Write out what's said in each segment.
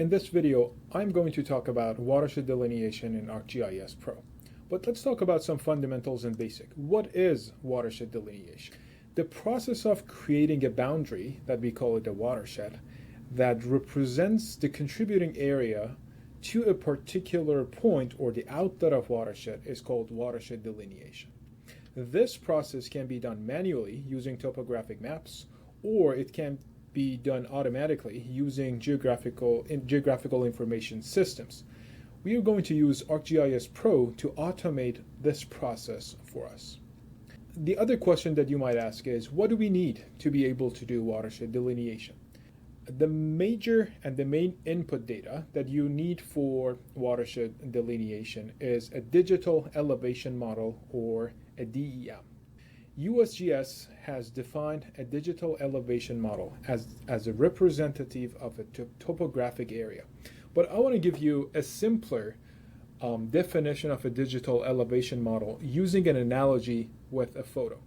In this video, I'm going to talk about watershed delineation in ArcGIS Pro. But let's talk about some fundamentals and basic. What is watershed delineation? The process of creating a boundary, that we call it a watershed, that represents the contributing area to a particular point or the outlet of watershed is called watershed delineation. This process can be done manually using topographic maps, or it can be done automatically using geographical information systems. We are going to use ArcGIS Pro to automate this process for us. The other question that you might ask is, what do we need to be able to do watershed delineation? The major and the main input data that you need for watershed delineation is a digital elevation model, or a DEM. USGS has defined a digital elevation model as a representative of a topographic area. But I want to give you a simpler definition of a digital elevation model using an analogy with a photo.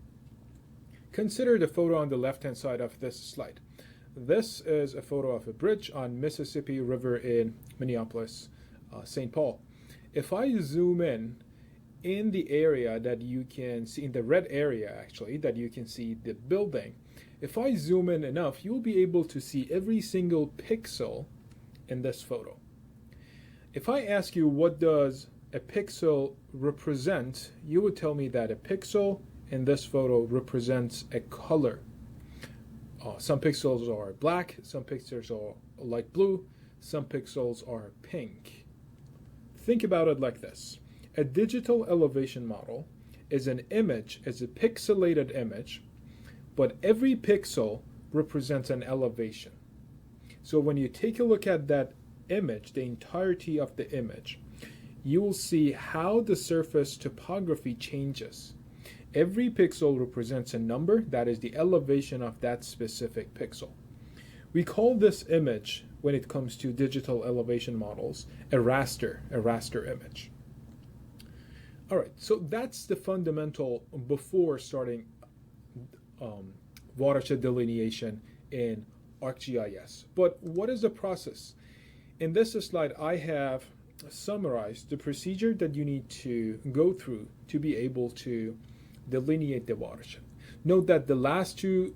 Consider the photo on the left-hand side of this slide. This is a photo of a bridge on Mississippi River in Minneapolis, St. Paul. If I zoom in the area that you can see, in the red area actually, that you can see the building, if I zoom in enough, you'll be able to see every single pixel in this photo. If I ask you what does a pixel represent, you would tell me that a pixel in this photo represents a color. Some pixels are black, some pixels are light blue, some pixels are pink. Think about it like this. A digital elevation model is an image, is a pixelated image, but every pixel represents an elevation. So when you take a look at that image, the entirety of the image, you will see how the surface topography changes. Every pixel represents a number, that is the elevation of that specific pixel. We call this image, when it comes to digital elevation models, a raster image. All right, so that's the fundamental before starting watershed delineation in ArcGIS. But what is the process? In this slide, I have summarized the procedure that you need to go through to be able to delineate the watershed. Note that the last two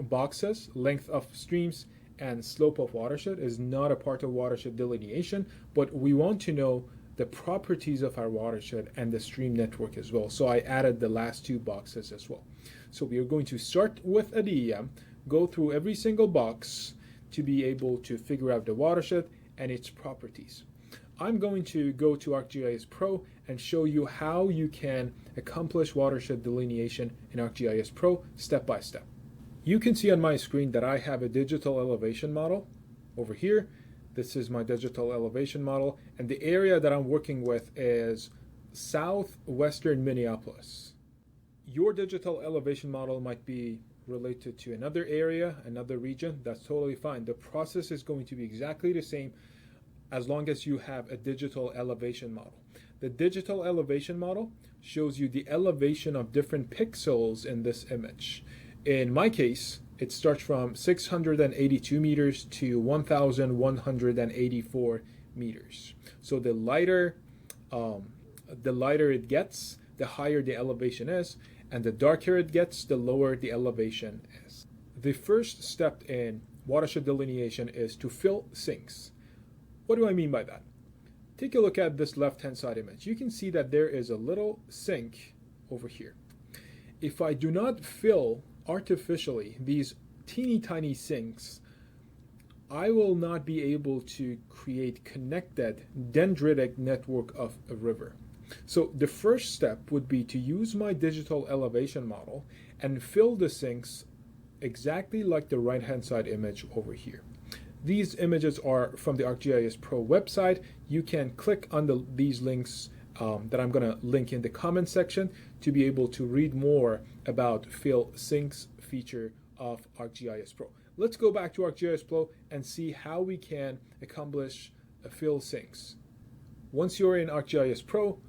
boxes, length of streams and slope of watershed, is not a part of watershed delineation, but we want to know the properties of our watershed and the stream network as well. So I added the last two boxes as well. So we are going to start with a DEM, go through every single box to be able to figure out the watershed and its properties. I'm going to go to ArcGIS Pro and show you how you can accomplish watershed delineation in ArcGIS Pro step by step. You can see on my screen that I have a digital elevation model over here. This is my digital elevation model, and the area that I'm working with is southwestern Minneapolis. Your digital elevation model might be related to another area, another region. That's totally fine. The process is going to be exactly the same as long as you have a digital elevation model. The digital elevation model shows you the elevation of different pixels in this image. In my case, it starts from 682 meters to 1,184 meters. So the lighter it gets, the higher the elevation is, and the darker it gets, the lower the elevation is. The first step in watershed delineation is to fill sinks. What do I mean by that? Take a look at this left-hand side image. You can see that there is a little sink over here. If I do not fill artificially these teeny tiny sinks, I will not be able to create connected dendritic network of a river. So the first step would be to use my digital elevation model and fill the sinks exactly like the right-hand side image over here. These images are from the ArcGIS Pro website. You can click on these links that I'm going to link in the comment section to be able to read more about fill sinks feature of ArcGIS Pro. Let's go back to ArcGIS Pro and see how we can accomplish fill sinks. Once you're in ArcGIS Pro,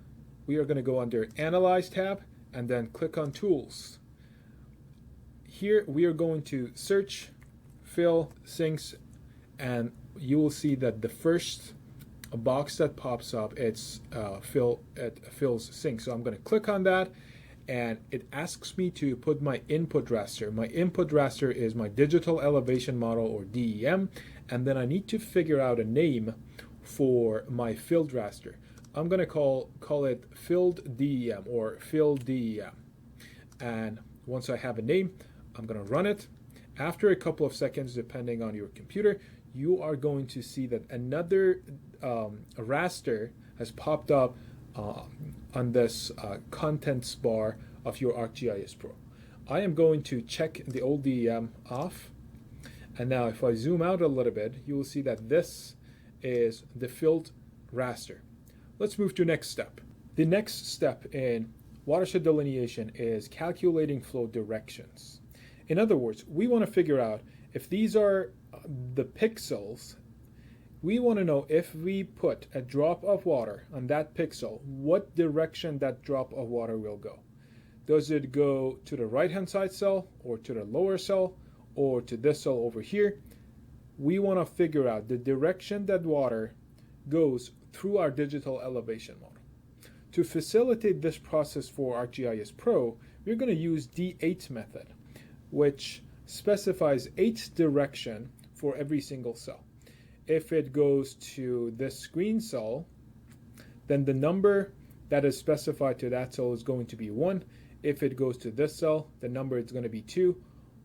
we are going to go under Analyze tab and then click on Tools. Here we are going to search fill sinks and you will see that the first box that pops up, it fills sync. So I'm going to click on that, and it asks me to put my input raster. My input raster is my digital elevation model, or DEM, and then I need to figure out a name for my filled raster. I'm going to call it filled DEM, or filled DEM. And once I have a name, I'm going to run it. After a couple of seconds, depending on your computer, you are going to see that another raster has popped up on this contents bar of your ArcGIS Pro. I am going to check the old DEM off, and now if I zoom out a little bit, you will see that this is the filled raster. Let's move to next step. The next step in watershed delineation is calculating flow directions. In other words, we want to figure out if these are the pixels. We want to know if we put a drop of water on that pixel, what direction that drop of water will go. Does it go to the right-hand side cell, or to the lower cell, or to this cell over here? We want to figure out the direction that water goes through our digital elevation model. To facilitate this process for ArcGIS Pro, we're going to use D8 method, which specifies 8 direction for every single cell. If it goes to this green cell, then the number that is specified to that cell is going to be 1. If it goes to this cell, the number is going to be 2,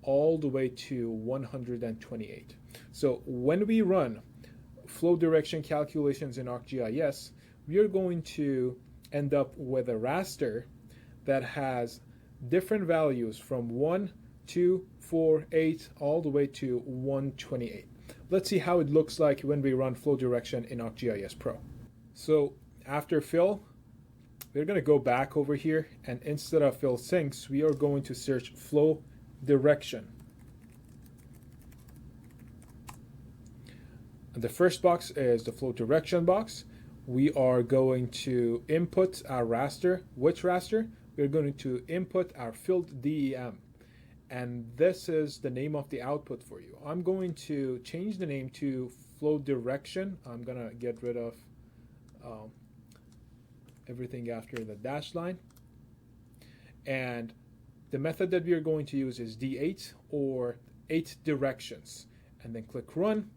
all the way to 128. So when we run flow direction calculations in ArcGIS, we are going to end up with a raster that has different values from 1, 2, 4, 8, all the way to 128. Let's see how it looks like when we run flow direction in ArcGIS Pro. So after fill, we're going to go back over here, and instead of fill sinks, we are going to search flow direction. The first box is the flow direction box. We are going to input our raster. Which raster? We're going to input our filled DEM. And this is the name of the output for you. I'm going to change the name to flow direction. I'm going to get rid of everything after the dash line. And the method that we are going to use is D8, or 8 directions. And then click run.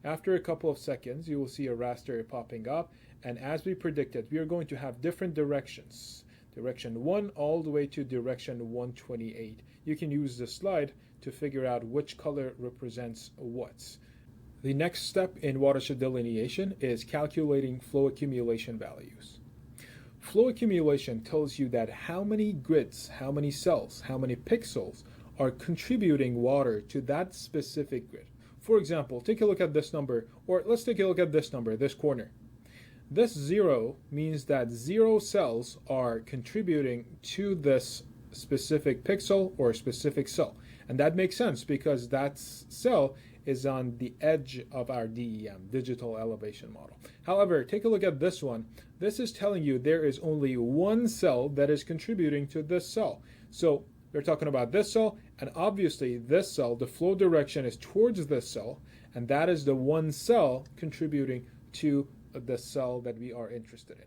After a couple of seconds, you will see a raster popping up. And as we predicted, we are going to have different directions. Direction 1 all the way to direction 128. You can use the slide to figure out which color represents what. The next step in watershed delineation is calculating flow accumulation values. Flow accumulation tells you that how many grids, how many cells, how many pixels are contributing water to that specific grid. For example, take a look at this number, or let's take a look at this number, this corner. This 0 means that 0 cells are contributing to this specific pixel or specific cell. And that makes sense because that cell is on the edge of our DEM, digital elevation model. However, take a look at this one. This is telling you there is only 1 cell that is contributing to this cell. So we're talking about this cell, and obviously this cell, the flow direction is towards this cell, and that is the 1 cell contributing to the cell that we are interested in.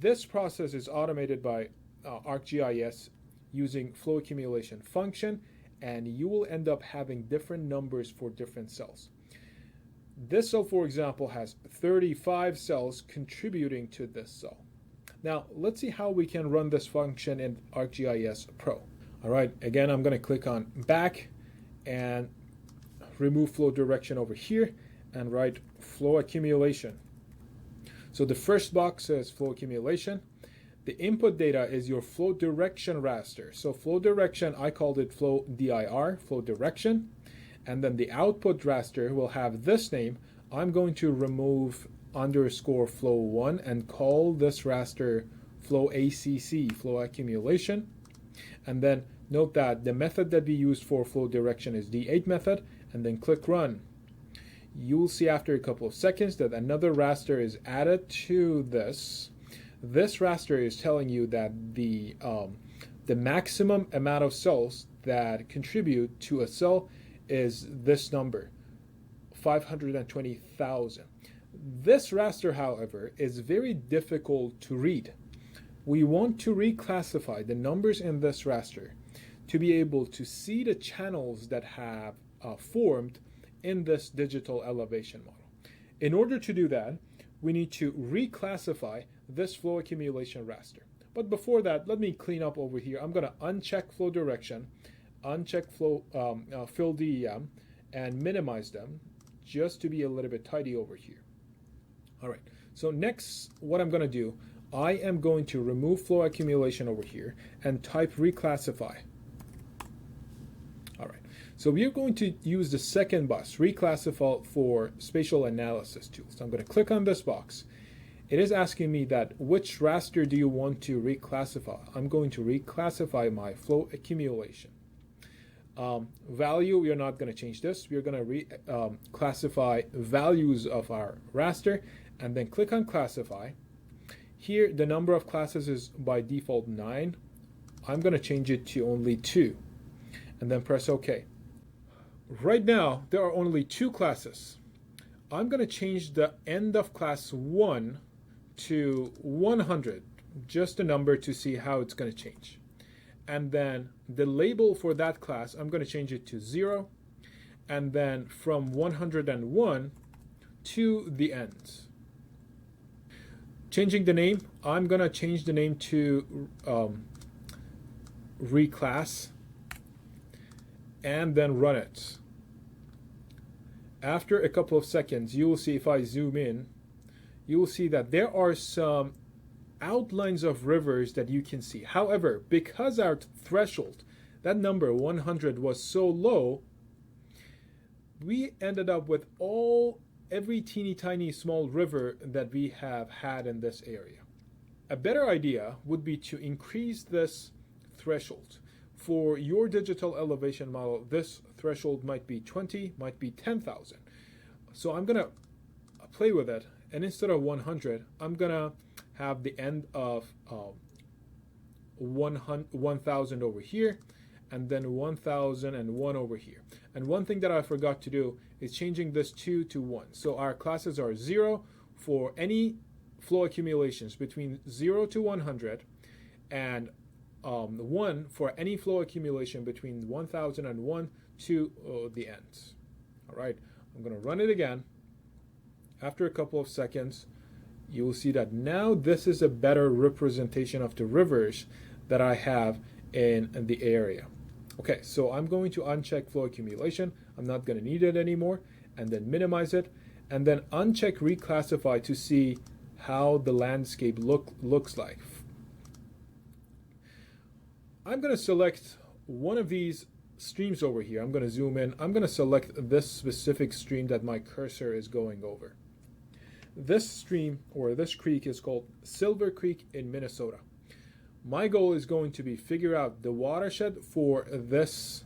This process is automated by ArcGIS using flow accumulation function, and you will end up having different numbers for different cells. This cell, for example, has 35 cells contributing to this cell. Now, let's see how we can run this function in ArcGIS Pro. All right, again, I'm going to click on back and remove flow direction over here and write flow accumulation. So the first box says flow accumulation. The input data is your flow direction raster. So flow direction, I called it flow DIR, flow direction. And then the output raster will have this name. I'm going to remove underscore flow 1 and call this raster flow ACC, flow accumulation. And then note that the method that we used for flow direction is D8 method, and then click run. You will see after a couple of seconds that another raster is added to this. This raster is telling you that the maximum amount of cells that contribute to a cell is this number, 520,000. This raster, however, is very difficult to read. We want to reclassify the numbers in this raster to be able to see the channels that have formed in this digital elevation model. In order to do that, we need to reclassify this flow accumulation raster. But before that, let me clean up over here. I'm going to uncheck flow direction, uncheck flow fill DEM, and minimize them just to be a little bit tidy over here. All right, so next what I'm going to do, I am going to remove flow accumulation over here and type reclassify. All right, so we are going to use the second box, reclassify, for spatial analysis tools. So I'm going to click on this box. It is asking me that which raster do you want to reclassify? I'm going to reclassify my flow accumulation. Value, we are not going to change this. We are going to classify values of our raster and then click on classify. Here, the number of classes is by default 9. I'm going to change it to only 2 and then press OK. Right now, there are only 2 classes. I'm going to change the end of class 1 to 100, just a number to see how it's going to change. And then the label for that class, I'm going to change it to 0, and then from 101 to the ends. Changing the name, I'm going to change the name to reclass, and then run it. After a couple of seconds, you will see, if I zoom in, you will see that there are some outlines of rivers that you can see. However, because our threshold, that number 100, was so low, we ended up with every teeny tiny small river that we have had in this area. A better idea would be to increase this threshold. For your digital elevation model, this threshold might be 20, might be 10,000. So I'm going to play with it, and instead of 100, I'm going to have the end of 1,000 over here, and then 1,001 over here. And one thing that I forgot to do is changing this 2 to 1. So our classes are 0 for any flow accumulations between 0 to 100, and 1 for any flow accumulation between 1,001 to the ends. All right, I'm going to run it again. After a couple of seconds, you will see that now this is a better representation of the rivers that I have in the area. Okay, so I'm going to uncheck flow accumulation. I'm not going to need it anymore, and then minimize it, and then uncheck reclassify to see how the landscape looks like. I'm going to select one of these streams over here. I'm going to zoom in. I'm going to select this specific stream that my cursor is going over. This stream, or this creek, is called Silver Creek in Minnesota. My goal is going to be figure out the watershed for this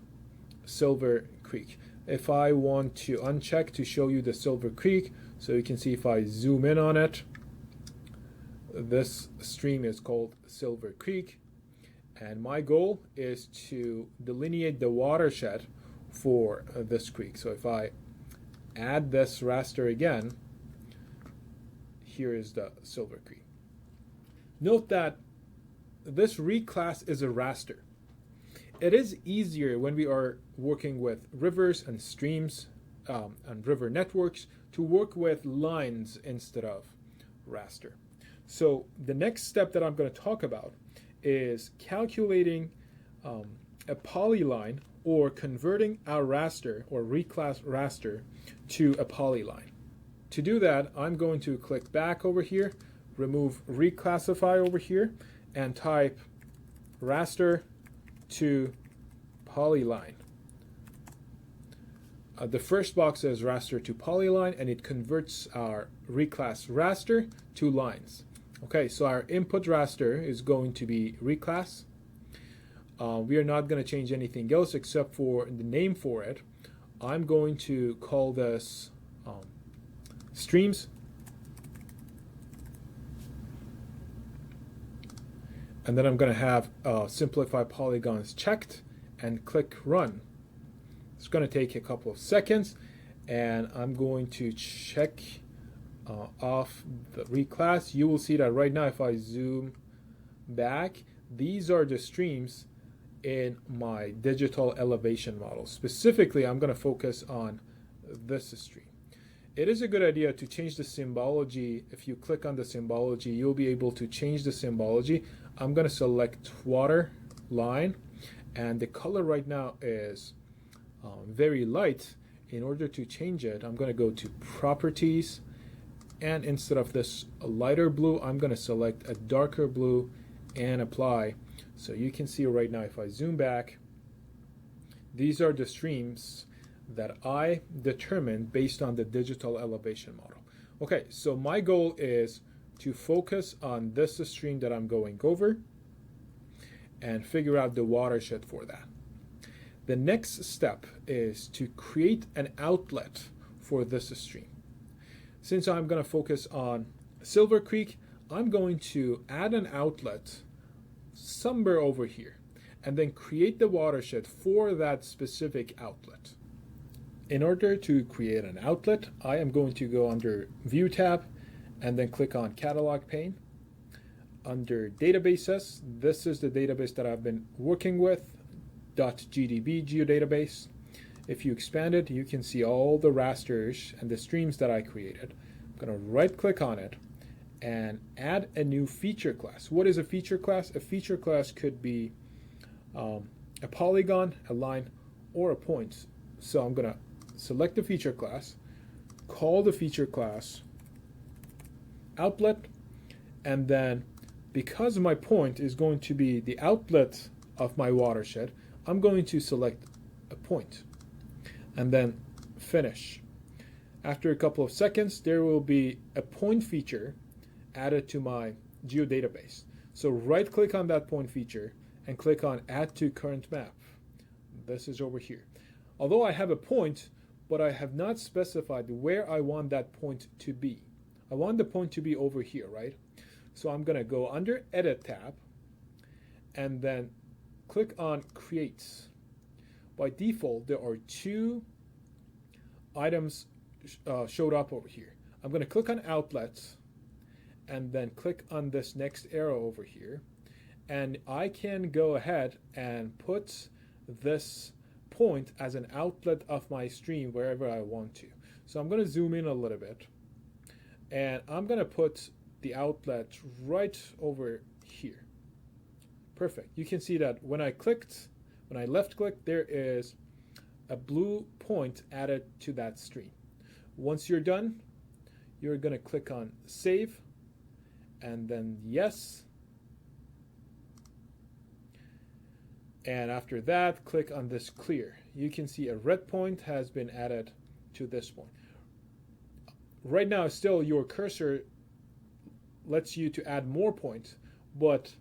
Silver Creek. If I want to uncheck to show you the Silver Creek, so you can see if I zoom in on it, this stream is called Silver Creek. And my goal is to delineate the watershed for this creek. So if I add this raster again, here is the Silver Creek. Note that this reclass is a raster. It is easier when we are working with rivers and streams and river networks to work with lines instead of raster. So the next step that I'm going to talk about is calculating a polyline, or converting our raster or reclass raster to a polyline. To do that, I'm going to click back over here, remove reclassify over here, and type raster to polyline. The first box says raster to polyline, and it converts our reclass raster to lines. Okay, so our input raster is going to be reclass. We are not going to change anything else except for the name for it. I'm going to call this streams. And then I'm going to have simplify polygons checked and click run. It's going to take a couple of seconds, and I'm going to check off the reclass. You will see that right now if I zoom back, these are the streams in my digital elevation model. Specifically, I'm going to focus on this stream. It is a good idea to change the symbology. If you click on the symbology, you'll be able to change the symbology. I'm going to select Waterline, and the color right now is very light. In order to change it, I'm going to go to Properties, and instead of this lighter blue, I'm going to select a darker blue and apply. So you can see right now if I zoom back, these are the streams that I determined based on the digital elevation model. Okay, so my goal is to focus on this stream that I'm going over and figure out the watershed for that. The next step is to create an outlet for this stream. Since I'm going to focus on Silver Creek, I'm going to add an outlet somewhere over here and then create the watershed for that specific outlet. In order to create an outlet, I am going to go under View tab and then click on Catalog pane. Under Databases, this is the database that I've been working with, .gdb geodatabase. If you expand it, you can see all the rasters and the streams that I created. I'm going to right click on it and add a new feature class. What is a feature class? A feature class could be a polygon, a line, or a point. So I'm going to select the feature class, call the feature class outlet, and then because my point is going to be the outlet of my watershed, I'm going to select a point and then finish. After a couple of seconds, there will be a point feature added to my geodatabase. So right click on that point feature and click on Add to Current Map. This is over here. Although I have a point, but I have not specified where I want that point to be. I want the point to be over here, right? So I'm going to go under Edit tab and then click on Create. By default, there are two items showed up over here. I'm going to click on Outlets and then click on this next arrow over here, and I can go ahead and put this point as an outlet of my stream wherever I want to. So I'm going to zoom in a little bit, and I'm going to put the outlet right over here. Perfect. You can see that when I left click, there is a blue point added to that stream. Once you're done, you're going to click on Save and then Yes. And after that, click on this Clear. You can see a red point has been added to this point. Right now, still your cursor lets you to add more points, but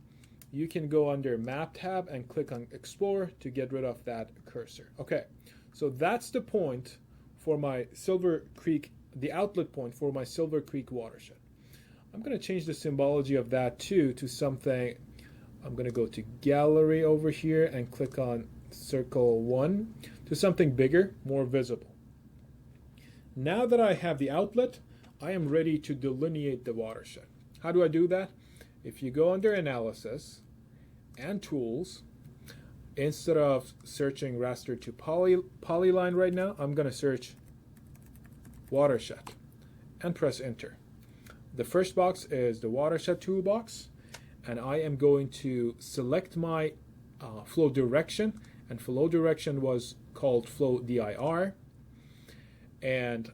you can go under Map tab and click on Explore to get rid of that cursor. Okay, so that's the point for my Silver Creek, the outlet point for my Silver Creek watershed. I'm going to change the symbology of that too to something. I'm going to go to Gallery over here and click on Circle 1 to something bigger, more visible. Now that I have the outlet, I am ready to delineate the watershed. How do I do that? If you go under Analysis and Tools, instead of searching raster to polyline right now, I'm going to search watershed and press Enter. The first box is the watershed toolbox, and I am going to select my flow direction, and flow direction was called flow dir, and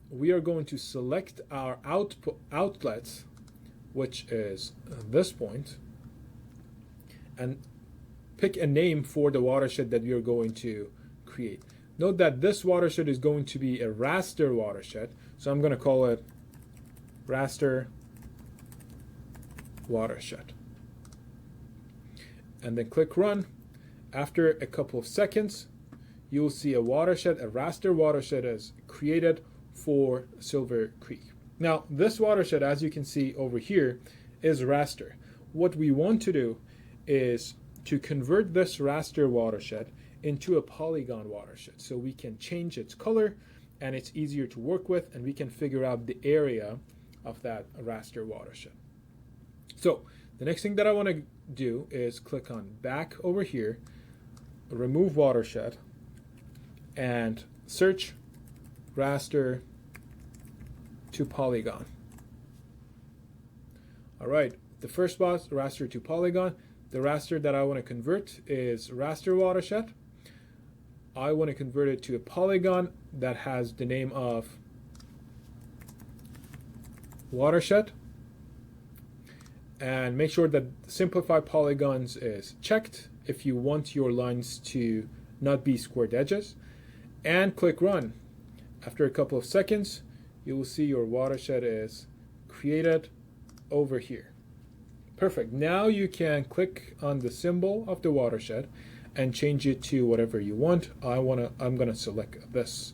we are going to select our outlets, which is this point, and pick a name for the watershed that we are going to create. Note that this watershed is going to be a raster watershed, so I'm going to call it Raster Watershed. And then click Run. After a couple of seconds, you'll see a watershed, a raster watershed is created for Silver Creek. Now, this watershed, as you can see over here, is raster. What we want to do is to convert this raster watershed into a polygon watershed, so we can change its color and it's easier to work with, and we can figure out the area of that raster watershed. So the next thing that I want to do is click on back over here, remove watershed, and search raster to polygon. All right, the first box, raster to polygon. The raster that I want to convert is raster watershed. I want to convert it to a polygon that has the name of watershed. And make sure that simplify polygons is checked if you want your lines to not be squared edges. And click run. After a couple of seconds, you will see your watershed is created over here. Perfect. Now you can click on the symbol of the watershed and change it to whatever you want. I'm gonna select this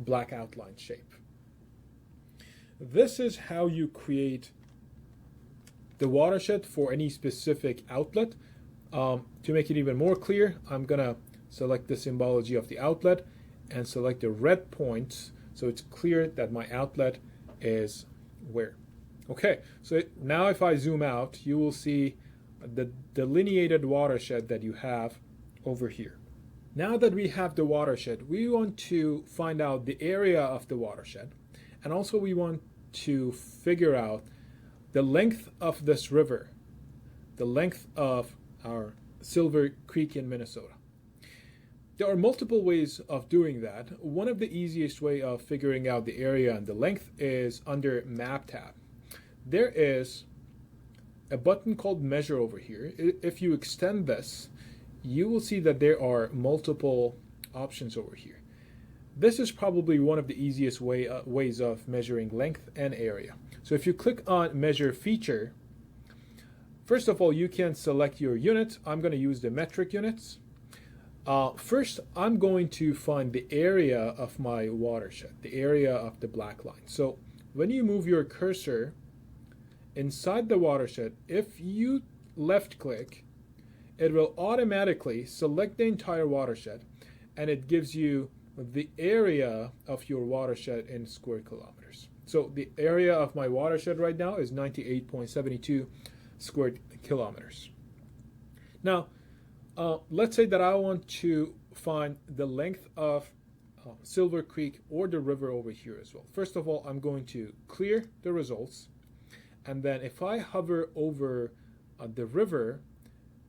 black outline shape. This is how you create the watershed for any specific outlet. To make it even more clear, I'm gonna select the symbology of the outlet and select the red points so it's clear that my outlet is where. Okay, so now if I zoom out, you will see the delineated watershed that you have over here. Now that we have the watershed, we want to find out the area of the watershed, and also we want to figure out the length of this river, the length of our Silver Creek in Minnesota. There are multiple ways of doing that. One of the easiest way of figuring out the area and the length is under Map tab. There is a button called Measure over here. If you extend this, you will see that there are multiple options over here. This is probably one of the easiest ways of measuring length and area. So if you click on Measure Feature, first of all, you can select your unit. I'm going to use the metric units. First, I'm going to find the area of my watershed, the area of the black line. So when you move your cursor inside the watershed, if you left click, it will automatically select the entire watershed, and it gives you the area of your watershed in square kilometers. So the area of my watershed right now is 98.72 square kilometers. Now, let's say that I want to find the length of Silver Creek or the river over here as well. First of all, I'm going to clear the results, and then if I hover over the river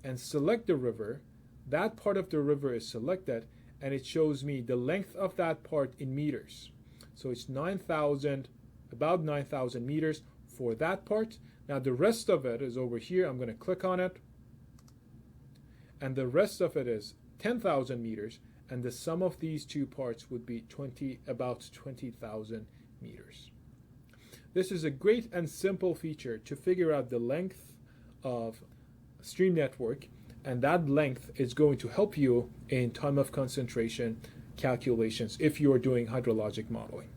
and select the river, that part of the river is selected, and it shows me the length of that part in meters. So it's 9,000, about 9,000 meters for that part. Now the rest of it is over here. I'm going to click on it, and the rest of it is 10,000 meters, and the sum of these two parts would be about 20,000 meters. This is a great and simple feature to figure out the length of a stream network, and that length is going to help you in time of concentration calculations if you are doing hydrologic modeling.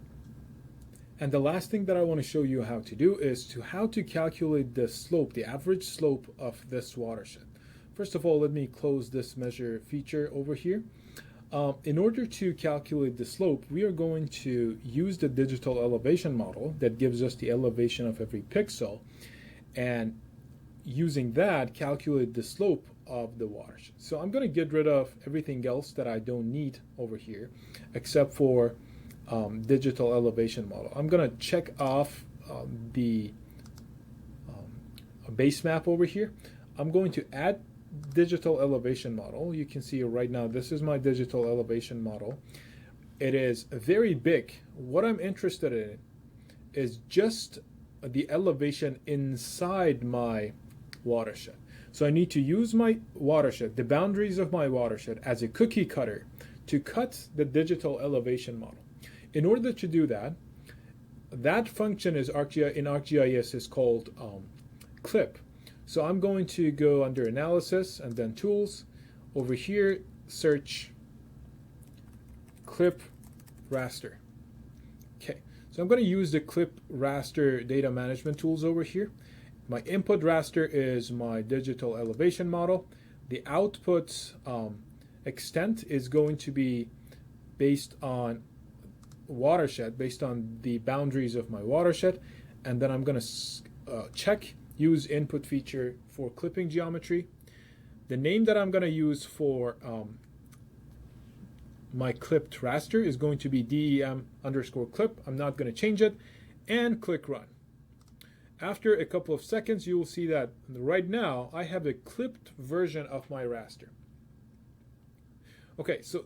And the last thing that I want to show you how to do is how to calculate the slope, the average slope of this watershed. First of all, let me close this measure feature over here. In order to calculate the slope, we are going to use the digital elevation model that gives us the elevation of every pixel, and using that, calculate the slope of the watershed. So I'm going to get rid of everything else that I don't need over here, except for digital elevation model. I'm going to check off the base map over here. I'm going to add digital elevation model. You can see right now, this is my digital elevation model. It is very big. What I'm interested in is just the elevation inside my watershed. So I need to use my watershed, the boundaries of my watershed, as a cookie cutter to cut the digital elevation model. In order to do that, that function is in ArcGIS is called clip. So I'm going to go under Analysis and then Tools. Over here, search Clip Raster. Okay, so I'm going to use the Clip Raster data management tools over here. My input raster is my digital elevation model. The output extent is going to be based on watershed based on the boundaries of my watershed, and then I'm going to check use input feature for clipping geometry. The name that I'm going to use for my clipped raster is going to be DEM_clip. I'm not going to change it, and click run. After a couple of seconds, you will see that right now I have a clipped version of my raster. Okay, so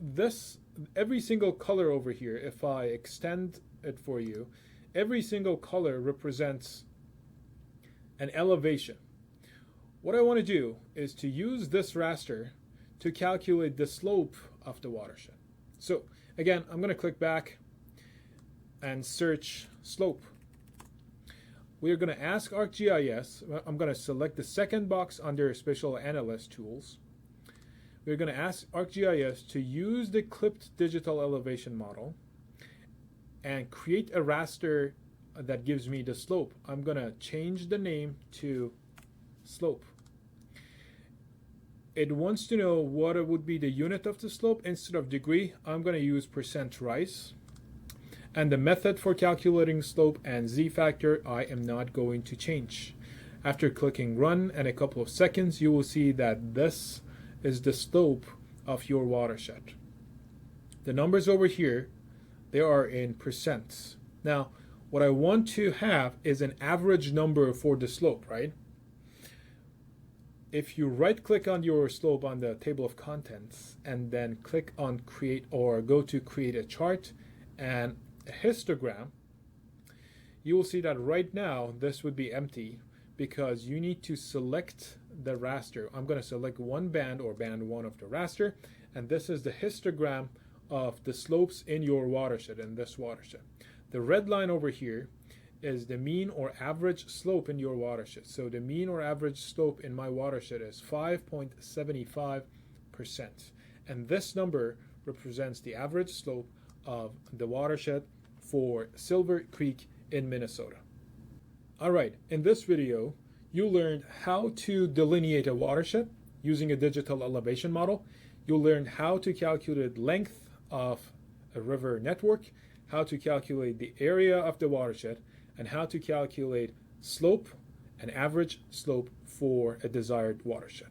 every single color over here, if I extend it for you, every single color represents an elevation. What I want to do is to use this raster to calculate the slope of the watershed. So again, I'm going to click back and search slope. We're going to ask ArcGIS. I'm going to select the second box under Spatial Analyst Tools. We're going to ask ArcGIS to use the clipped digital elevation model and create a raster that gives me the slope. I'm going to change the name to slope. It wants to know what would be the unit of the slope. Instead of degree, I'm going to use %rise. And the method for calculating slope and z-factor, I am not going to change. After clicking run and a couple of seconds, you will see that this is the slope of your watershed. The numbers over here, they are in percents. Now, what I want to have is an average number for the slope, right? If you right-click on your slope on the table of contents and then click on create or go to create a chart and a histogram, you will see that right now this would be empty because you need to select the raster. I'm going to select one band or band 1 of the raster, and this is the histogram of the slopes in your watershed, in this watershed. The red line over here is the mean or average slope in your watershed. So the mean or average slope in my watershed is 5.75%. And this number represents the average slope of the watershed for Silver Creek in Minnesota. All right, in this video, you learned how to delineate a watershed using a digital elevation model. You learned how to calculate length of a river network, how to calculate the area of the watershed, and how to calculate slope and average slope for a desired watershed.